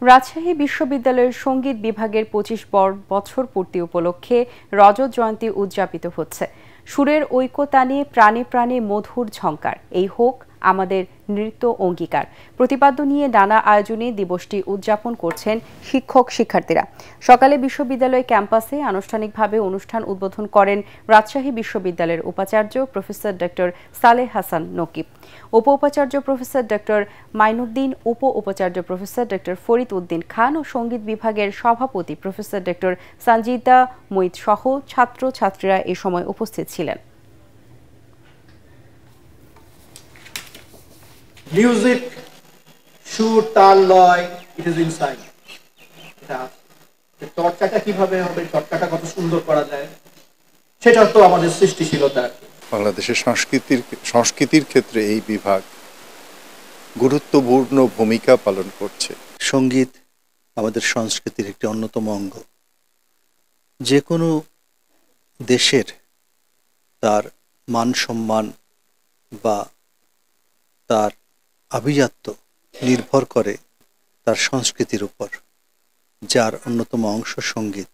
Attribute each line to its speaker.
Speaker 1: রাজশাহী বিশ্ববিদ্যালয়ের সঙ্গীত বিভাগের ২৫ বছর পূর্তি উপলক্ষে রজত জয়ন্তী উদযাপিত হচ্ছে। সুরের ঐক্যতানে প্রাণে প্রাণে মধুর ঝংকার, এই হোক আমাদের নৃত্য অঙ্গীকার প্রতিপাদ্য নিয়ে নানা আয়োজনে দিবসটি উদযাপন করছেন শিক্ষক শিক্ষার্থীরা। সকালে বিশ্ববিদ্যালয় ক্যাম্পাসে আনুষ্ঠানিকভাবে অনুষ্ঠান উদ্বোধন করেন রাজশাহী বিশ্ববিদ্যালয়ের উপাচার্য প্রফেসর ডক্টর সালেহ হাসান নকিব, উপ উপাচার্য প্রফেসর ডক্টর মাইনুদ্দিন, উপ উপাচার্য প্রফেসর ডক্টর ফরিদ উদ্দিন খান ও সঙ্গীত বিভাগের সভাপতি প্রফেসর ডক্টর সঞ্জিতা মুইত সহ ছাত্র ছাত্রীরা এ সময় উপস্থিত ছিলেন।
Speaker 2: মিউজিক, সুর, তাল, লয়, ইট ইজ ইনসাইড। চর্চাটা কিভাবে হবে, চর্চাটা কত সুন্দর করা যায়, সেটা তো আমাদের সৃষ্টিশীলতা।
Speaker 3: বাংলাদেশের সংস্কৃতির ক্ষেত্রে এই বিভাগ গুরুত্বপূর্ণ ভূমিকা পালন করছে।
Speaker 4: সঙ্গীত আমাদের সংস্কৃতির একটি অন্যতম অঙ্গ। যে কোনো দেশের তার মান সম্মান বা তার আভিজাত্য নির্ভর করে তার সংস্কৃতির উপর, যার অন্যতম অংশ সঙ্গীত।